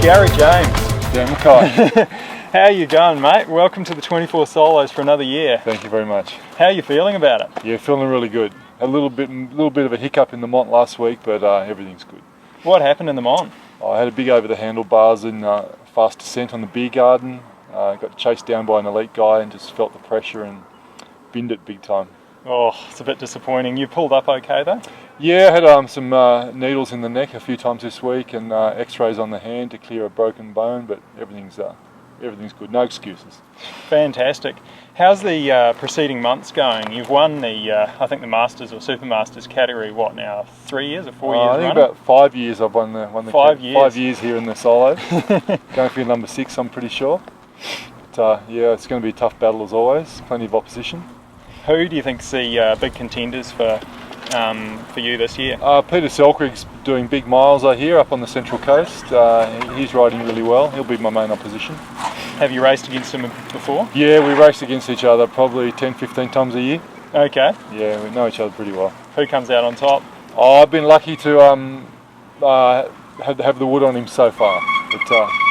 Garry James. Dan Mackay. How are you going, mate? Welcome to the 24 Solos for another year. Thank you very much. How are you feeling about it? Yeah, feeling really good. A little bit of a hiccup in the Mont last week, but everything's good. What happened in the Mont? I had a big over the handlebars in fast descent on the beer garden. Got chased down by an elite guy and just felt the pressure and binned it big time. Oh, it's a bit disappointing. You pulled up okay though? Yeah, I had some needles in the neck a few times this week and x-rays on the hand to clear a broken bone, but everything's good, no excuses. Fantastic. How's the preceding months going? You've won the, I think the Masters or Super Masters category, what now, 3 years or 4 years I think running? about 5 years I've won the 5 years. 5 years here in the solo. Going for number 6, I'm pretty sure. But, yeah, it's going to be a tough battle as always, plenty of opposition. Who do you think's the big contenders for you this year? Peter Selkrig's doing big miles, I hear, up on the Central Coast. He's riding really well. He'll be my main opposition. Have you raced against him before? Yeah, we race against each other probably 10-15 times a year. Okay. Yeah, we know each other pretty well. Who comes out on top? Oh, I've been lucky to have the wood on him so far, but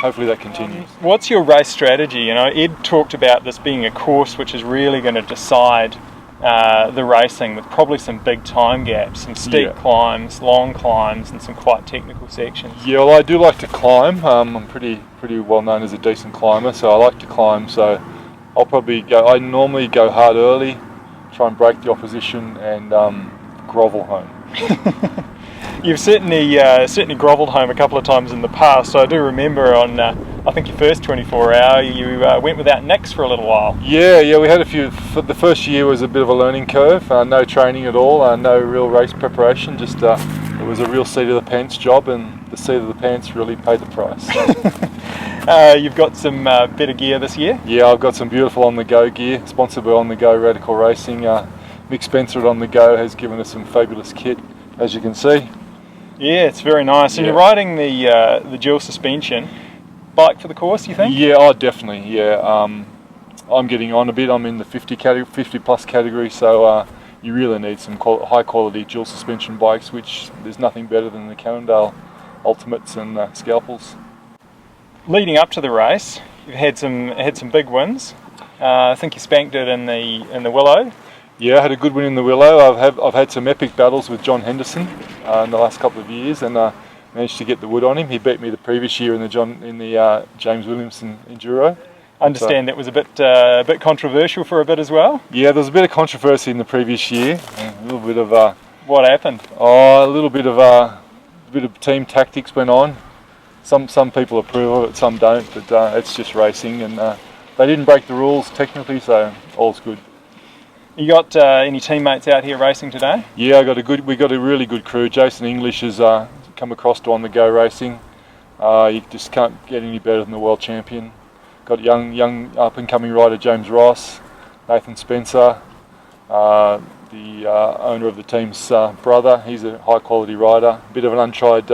hopefully that continues. What's your race strategy? You know, Ed talked about this being a course which is really going to decide the racing, with probably some big time gaps, some steep climbs, long climbs, and some quite technical sections. Yeah, well, I do like to climb. I'm pretty well known as a decent climber, so I like to climb. So I'll probably go. I normally go hard early, try and break the opposition, and grovel home. You've certainly grovelled home a couple of times in the past. So I do remember on I think your first 24 hour you went without nicks for a little while. Yeah, we had a few. The first year was a bit of a learning curve. No training at all, no real race preparation. Just it was a real seat of the pants job, and the seat of the pants really paid the price. You've got some better gear this year? Yeah, I've got some beautiful On The Go gear, sponsored by On The Go Radical Racing. Mick Spencer at On The Go has given us some fabulous kit, as you can see. Yeah, it's very nice. And you're riding the dual suspension bike for the course, you think? Yeah, definitely. Yeah, I'm getting on a bit. I'm in the 50 plus category, so you really need some high quality dual suspension bikes, which there's nothing better than the Cannondale Ultimates and Scalpels. Leading up to the race, you've had some big wins. I think you spanked it in the Willow. Yeah, I had a good win in the Willow. I've had some epic battles with John Henderson in the last couple of years, and managed to get the wood on him. He beat me the previous year in the James Williamson Enduro. I understand that was a bit controversial for a bit as well. Yeah, there was a bit of controversy in the previous year. A little bit of what happened? Oh, a little bit of team tactics went on. Some people approve of it, some don't. But it's just racing, and they didn't break the rules technically, so all's good. You got any teammates out here racing today? Yeah, we got a really good crew. Jason English has come across to On The Go Racing. You just can't get any better than the world champion. Got young up and coming rider James Ross, Nathan Spencer, the owner of the team's brother. He's a high quality rider. A bit of an untried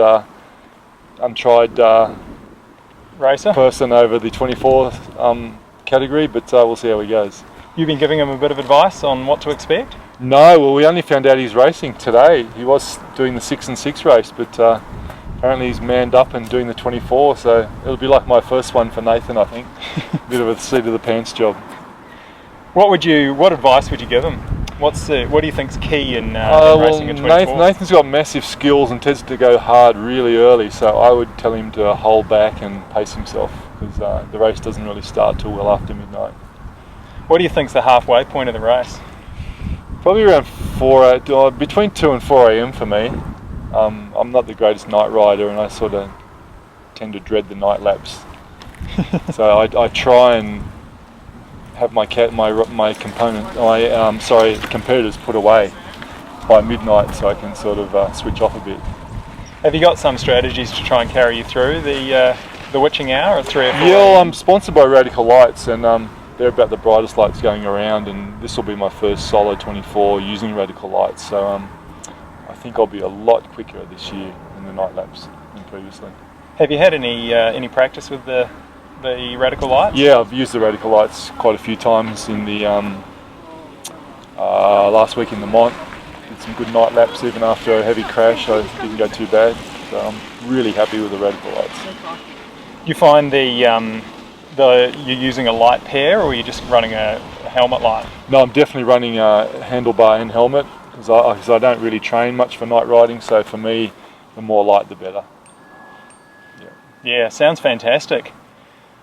racer person over the 24 category, but we'll see how he goes. You've been giving him a bit of advice on what to expect? No, well, we only found out he's racing today. He was doing the 6 and 6 race, but apparently he's manned up and doing the 24, so it'll be like my first one for Nathan, I think. A bit of a seat of the pants job. What advice would you give him? What do you think's key in racing a 24? Nathan's got massive skills and tends to go hard really early, so I would tell him to hold back and pace himself, because the race doesn't really start till well after midnight. What do you think's the halfway point of the race? Probably around between 2 and 4 a.m. for me. I'm not the greatest night rider, and I sort of tend to dread the night laps. So I try and have my competitors put away by midnight, so I can sort of switch off a bit. Have you got some strategies to try and carry you through the witching hour at 3 or 4? Yeah, well, I'm sponsored by Radical Lights, and they're about the brightest lights going around, and this will be my first solo 24 using Radical Lights, so I think I'll be a lot quicker this year in the night laps than previously. Have you had any practice with the Radical Lights? Yeah, I've used the Radical Lights quite a few times in the last week in the Mont. Did some good night laps even after a heavy crash, so it didn't go too bad. So I'm really happy with the Radical Lights. you find you're using a light pair, or are you just running a helmet light? No, I'm definitely running a handlebar and helmet because I don't really train much for night riding. So for me, the more light, the better. Yeah, sounds fantastic.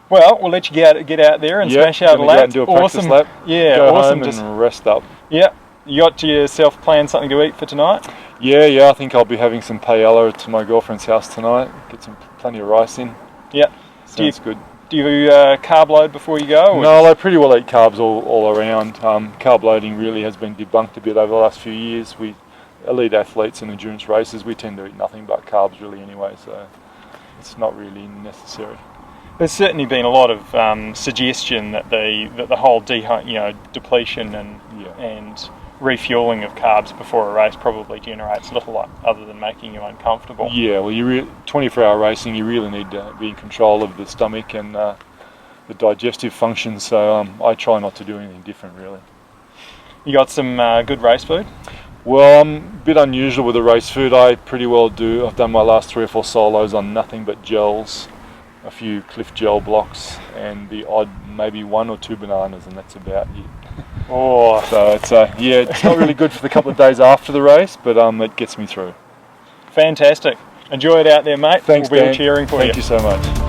Well, we'll let you get out there and smash out a lap. And do a practice lap. Yeah, go awesome. home and rest up. Yeah. You got yourself planned something to eat for tonight? Yeah. I think I'll be having some paella to my girlfriend's house tonight. Get plenty of rice in. Yeah. Sounds good. Do you carb load before you go? Or no, I pretty well eat carbs all around. Carb loading really has been debunked a bit over the last few years. We elite athletes in endurance races, we tend to eat nothing but carbs really anyway, so it's not really necessary. There's certainly been a lot of suggestion that the whole depletion and refueling of carbs before a race probably generates little other than making you uncomfortable. Yeah, well, 24-hour racing, you really need to be in control of the stomach and the digestive function. So I try not to do anything different, really. You got some good race food? Well, I'm a bit unusual with the race food. I pretty well do. I've done my last 3 or 4 solos on nothing but gels, a few Cliff gel blocks, and the odd maybe 1 or 2 bananas, and that's about it. Oh, so it's not really good for the couple of days after the race, but it gets me through. Fantastic. Enjoy it out there, mate. Thanks, we'll be Dan. cheering for you. Thank you so much.